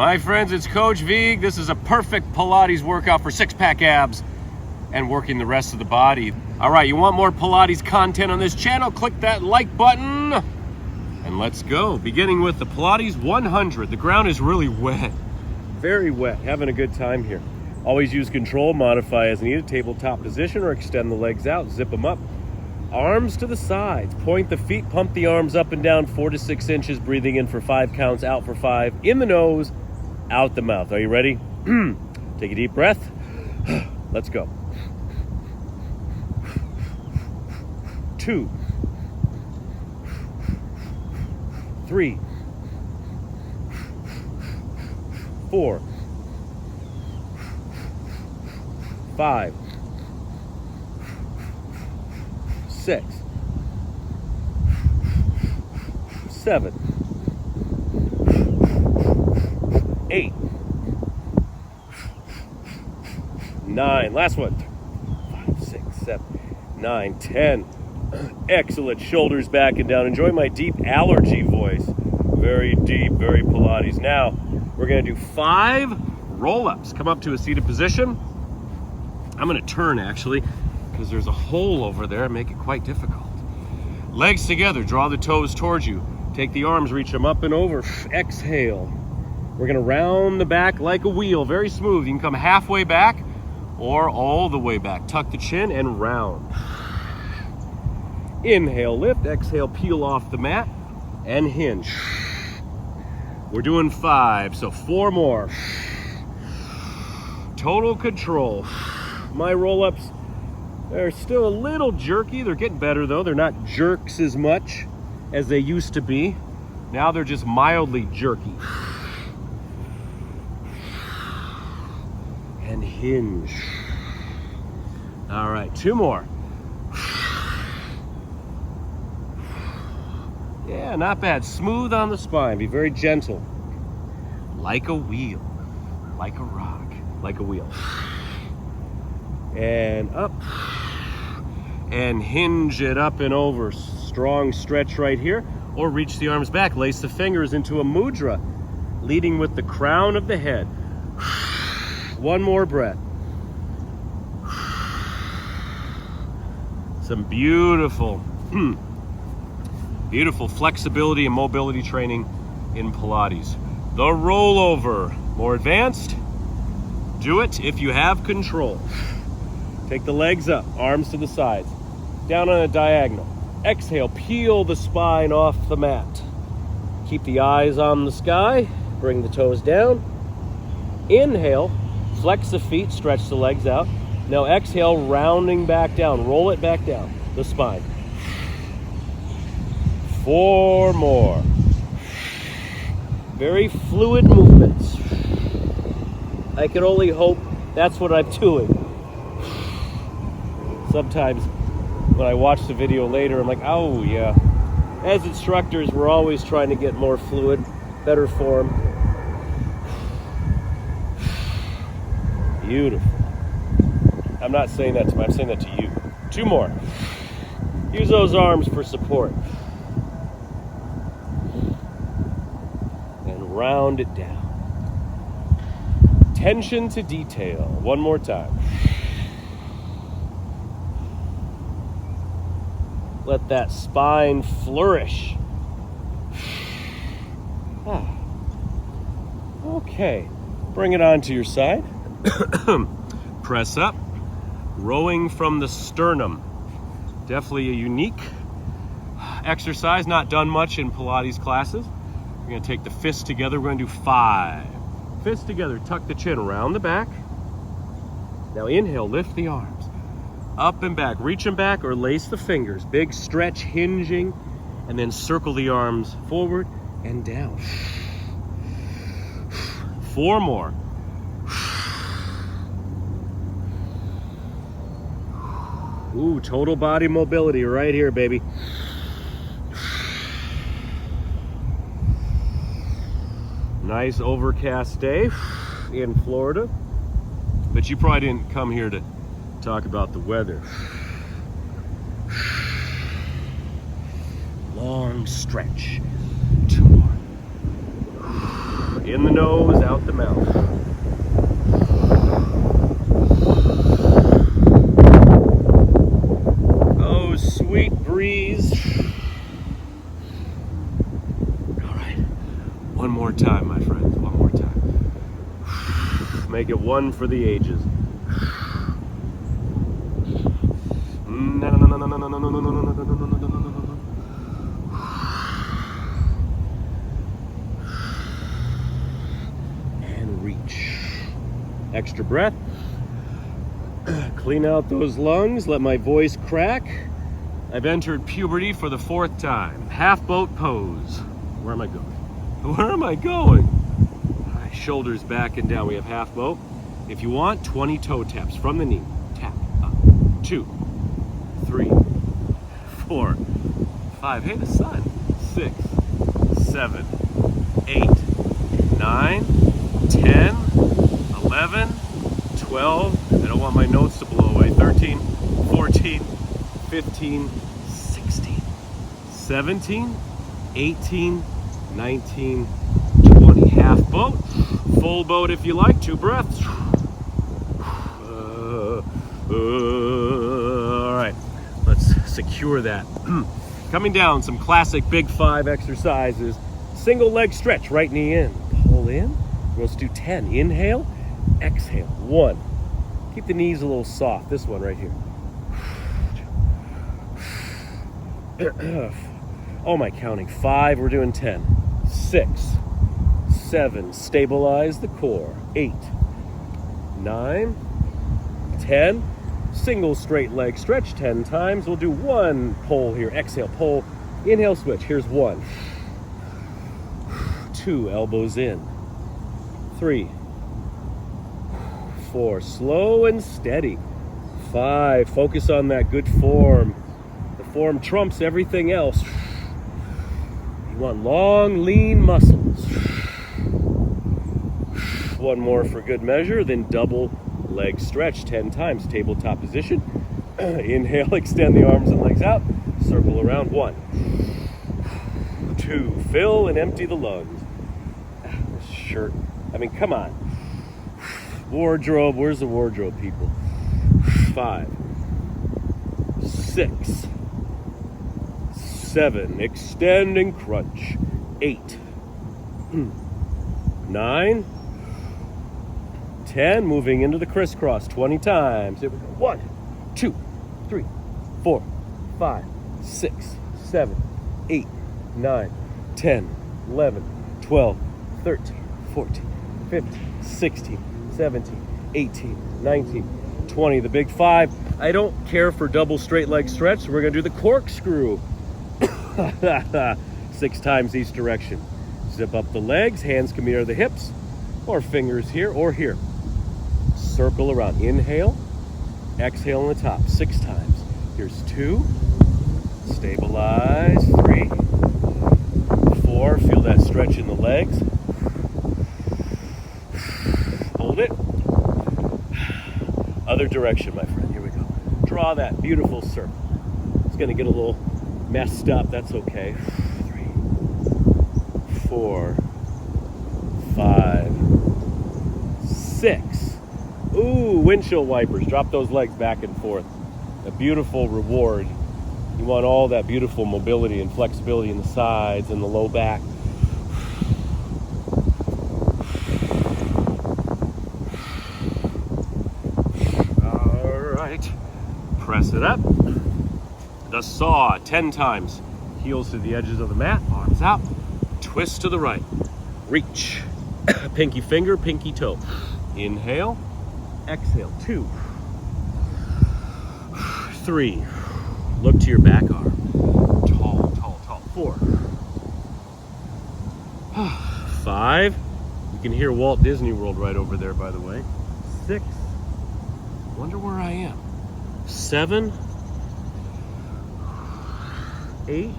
My friends, it's Coach Vigue. This is a perfect Pilates workout for six-pack abs and working the rest of the body. All right, you want more Pilates content on this channel? Click that like button and let's go. Beginning with the Pilates 100. The ground is really wet, very wet. Having a good time here. Always use control, modify as needed, tabletop position or extend the legs out, zip them up. Arms to the sides, point the feet, pump the arms up and down 4 to 6 inches, breathing in for 5 counts, out for 5, in the nose, out the mouth. Are you ready? Take a deep breath. Let's go. 2, 3, 4, 5, 6, 7, 8, 9. Last one. 5, 6, 7, 9, 10. Excellent. Shoulders back and down. Enjoy my deep allergy voice. Very deep, very Pilates. Now, we're going to do 5 roll-ups. Come up to a seated position. I'm going to turn, actually, because there's a hole over there and make it quite difficult. Legs together, draw the toes towards you. Take the arms, reach them up and over. Exhale. We're gonna round the back like a wheel, very smooth. You can come halfway back or all the way back. Tuck the chin and round. Inhale, lift, exhale, peel off the mat and hinge. We're doing 5, so 4 more. Total control. My roll-ups, they're still a little jerky. They're getting better though. They're not jerks as much as they used to be. Now they're just mildly jerky. And hinge. All right, 2 more. Yeah, not bad. Smooth on the spine. Be very gentle. Like a wheel, like a rock, like a wheel. And up. And hinge it up and over. Strong stretch right here. Or reach the arms back. Lace the fingers into a mudra, leading with the crown of the head. 1 more breath. Some beautiful, beautiful flexibility and mobility training in Pilates. The rollover. More advanced. Do it if you have control. Take the legs up, arms to the sides. Down on a diagonal. Exhale, peel the spine off the mat. Keep the eyes on the sky. Bring the toes down. Inhale, flex the feet, stretch the legs out. Now exhale, rounding back down. Roll it back down, the spine. 4 more. Very fluid movements. I can only hope that's what I'm doing. Sometimes when I watch the video later, I'm like, oh yeah. As instructors, we're always trying to get more fluid, better form. Beautiful. I'm not saying that to me, I'm saying that to you. 2 more. Use those arms for support. And round it down. Attention to detail. 1 more time. Let that spine flourish. Okay, bring it onto your side. Press up, rowing from the sternum. Definitely a unique exercise, not done much in Pilates classes. We're gonna take the fists together, we're gonna do 5. Fists together, tuck the chin around the back. Now inhale, lift the arms. Up and back, reach them back or lace the fingers. Big stretch, hinging, and then circle the arms forward and down. 4 more. Ooh, total body mobility right here, baby. Nice overcast day in Florida, but you probably didn't come here to talk about the weather. Long stretch. 2 more. In the nose, out the mouth. Oh, sweet breeze. All right, one more time, my friends, one more time. Make it one for the ages. And reach. Extra breath. Clean out those lungs, let my voice crack. I've entered puberty for the 4th time. Half boat pose. Where am I going? Where am I going? All right, shoulders back and down. We have half boat. If you want, 20 toe taps from the knee. Tap up. 2, 3, 4, 5. Hey, the sun. 6, 7, 8, 9, 10, 11, 12. I don't want my notes to blow away. 13, 14, 15, 16, 17, 18, 19, 20. Half boat. Full boat if you like. 2 breaths. All right, let's secure that. Coming down, some classic big 5 exercises. Single leg stretch, right knee in. Pull in. Let's do 10. Inhale, exhale. 1. Keep the knees a little soft. This one right here. Oh, am I counting? 5, we're doing 10. 6, 7, stabilize the core. 8, 9, 10. Single straight leg stretch 10 times. We'll do 1 pull here. Exhale, pull. Inhale, switch. Here's 1. 2, elbows in. 3, 4, slow and steady. 5, focus on that good form. The form trumps everything else. You want long, lean muscles. 1 more for good measure, then double leg stretch 10 times. Tabletop position. Inhale, extend the arms and legs out. Circle around. 1, 2, fill and empty the lungs. This shirt, I mean, come on. Wardrobe, where's the wardrobe, people? 5, 6, 7, extend and crunch. 8, 9, 10, moving into the crisscross 20 times. Here we go. 1, 2, 3, 4, 5, 6, 7, 8, 9, 10, 11, 12, 13, 14, 15, 16, 17, 18, 19, 20. The big 5. I don't care for double straight leg stretch, so we're going to do the corkscrew. 6 times each direction. Zip up the legs, hands can be near the hips, or fingers here or here. Circle around. Inhale, exhale on the top 6 times. Here's 2. Stabilize. 3, 4. Feel that stretch in the legs. Hold it. Other direction, my friend. Here we go. Draw that beautiful circle. It's going to get a little messed up. That's okay. 3, 4, 5, 6. Ooh, windshield wipers. Drop those legs back and forth. A beautiful reward. You want all that beautiful mobility and flexibility in the sides and the low back. All right. Press it up. The saw 10 times. Heels to the edges of the mat. Arms out. Twist to the right. Reach. Pinky finger, pinky toe. Inhale. Exhale. 2, 3. Look to your back arm. Tall, tall, tall. 4, 5. You can hear Walt Disney World right over there, by the way. 6. Wonder where I am. 7, 8,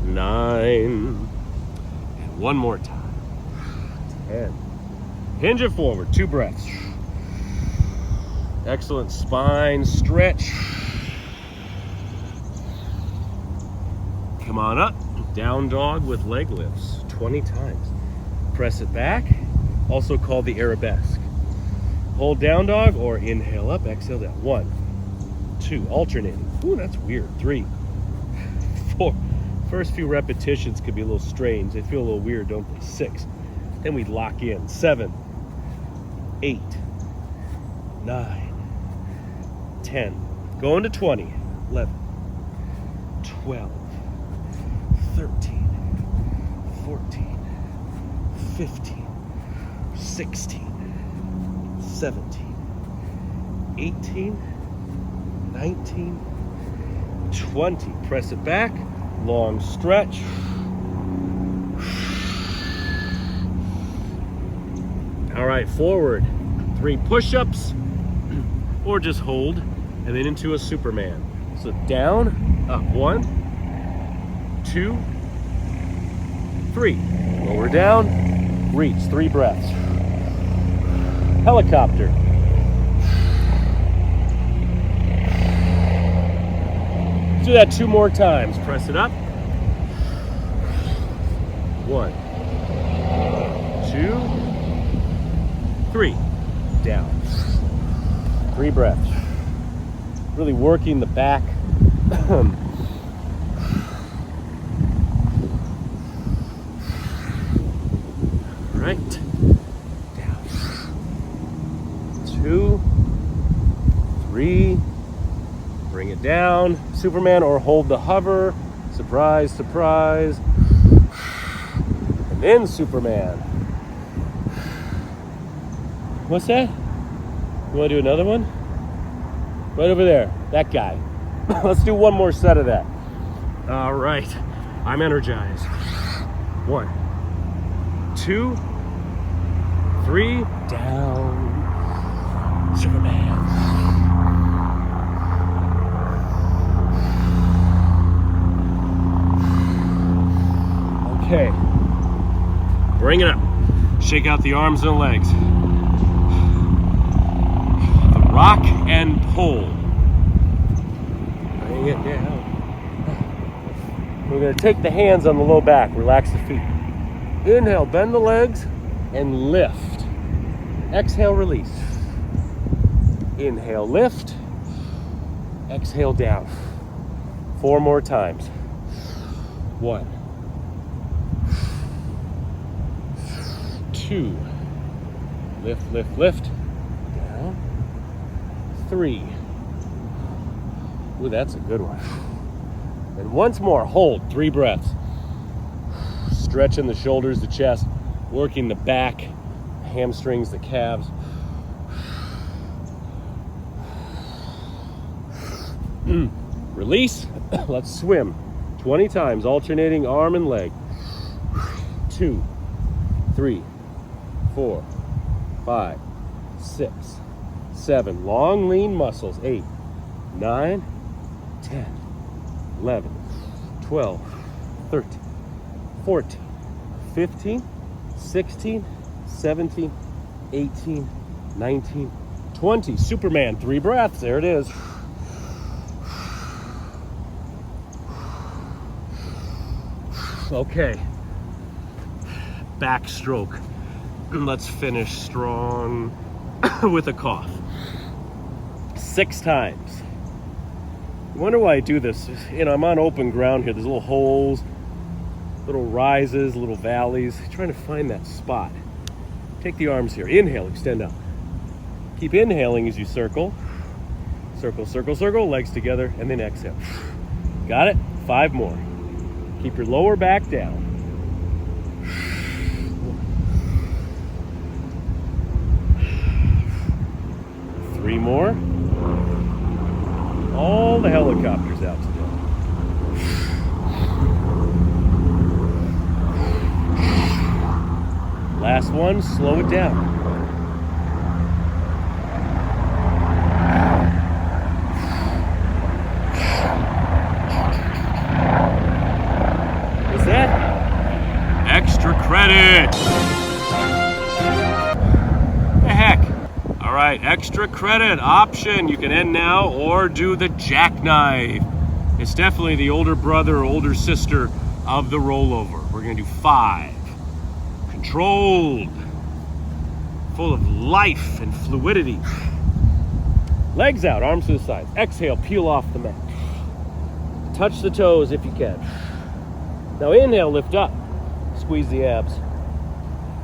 9. And one more time. 10. Hinge it forward, 2 breaths. Excellent spine stretch. Come on up, down dog with leg lifts. 20 times. Press it back, also called the arabesque. Hold down dog or inhale up, exhale down. 1, 2, alternating. Ooh, that's weird. 3, 4. First few repetitions could be a little strange. They feel a little weird, don't they? 6. Then we lock in. 7, 8, 9, 10. Going to 20. 11, 12, 13, 14, 15, 16, 17, 18, 19, 20. Press it back. Long stretch. All right, forward. 3 push-ups, or just hold, and then into a Superman. So down, up. 1, 2, 3. Lower down, reach. 3 breaths. Helicopter. Do that 2 more times. Press it up. 1, 2, 3. Down. 3 breaths. Really working the back. Right. Down. 2, 3. Bring it down. Superman, or hold the hover. Surprise, surprise. And then Superman. What's that? You want to do another one? Right over there. That guy. Let's do 1 more set of that. All right. I'm energized. 1, 2, 3. Down. Superman. Okay. Bring it up. Shake out the arms and legs. The rock and pull. Bring it down. We're going to take the hands on the low back. Relax the feet. Inhale, bend the legs, and lift. Exhale, release. Inhale, lift. Exhale, down. 4 more times. 1, 2. Lift, lift, lift. Down. 3. Ooh, that's a good one. And once more, hold. 3 breaths. Stretching the shoulders, the chest, working the back, hamstrings, the calves. Release. Let's swim. 20 times, alternating arm and leg. 2, 3, 4, 5, 6, 7. Long, lean muscles. 8, 9, 10, 11, 12, 13, 14, 15, 16, 17, 18, 19, 20. Superman, 3 breaths. There it is. Okay. Backstroke. Let's finish strong with a cough. 6 times. You wonder why I do this. You know, I'm on open ground here. There's little holes, little rises, little valleys. I'm trying to find that spot. Take the arms here. Inhale, extend up. Keep inhaling as you circle. Circle, circle, circle. Legs together, and then exhale. Got it? 5 more. Keep your lower back down. 3 more. All the helicopters out today. Last one, slow it down. What's that? Extra credit. The heck? All right, extra credit option. You can end now or do the Jackknife. It's definitely the older brother or older sister of the rollover. We're gonna do 5. controlled, full of life and fluidity. Legs out, arms to the sides. Exhale, peel off the mat. Touch the toes if you can. Now inhale, lift up. Squeeze the abs.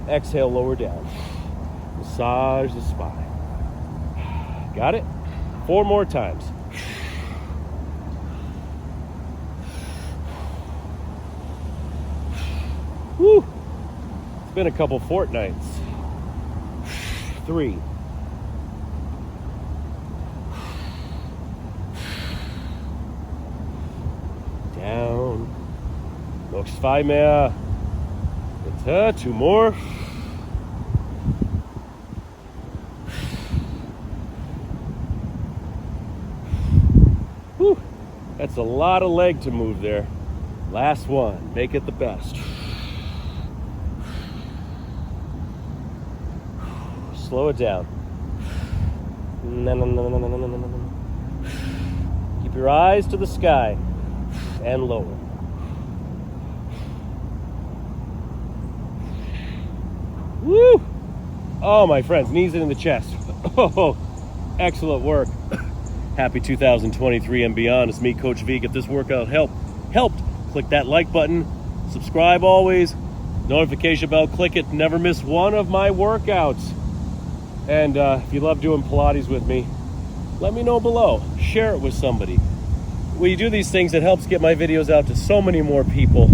Exhale, lower down. Massage the spine. Got it? 4 more times. Woo! It's been a couple fortnights. 3. Down. Noch 2 mehr. Bitte, 2 more. Whew. That's a lot of leg to move there. Last one. Make it the best. Slow it down. Keep your eyes to the sky and lower. Woo! Oh, my friends, knees in the chest. Oh, excellent work. Happy 2023 and beyond. It's me, Coach Vigue. If this workout helped, click that like button. Subscribe always. Notification bell, click it. Never miss one of my workouts. And if you love doing Pilates with me, let me know below. Share it with somebody. When you do these things, it helps get my videos out to so many more people.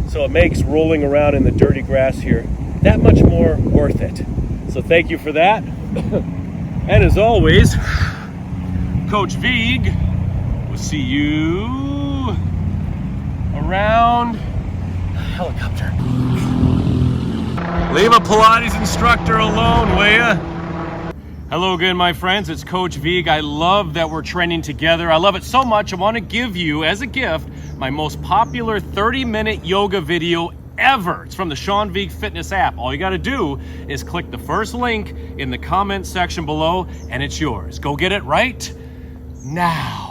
So it makes rolling around in the dirty grass here that much more worth it. So thank you for that. And as always, Coach Vigue will see you around helicopter. Leave a Pilates instructor alone, will ya? Hello again, my friends. It's Coach Vigue. I love that we're training together. I love it so much, I want to give you, as a gift, my most popular 30-minute yoga video ever. It's from the Sean Vigue Fitness app. All you got to do is click the first link in the comment section below, and it's yours. Go get it right now.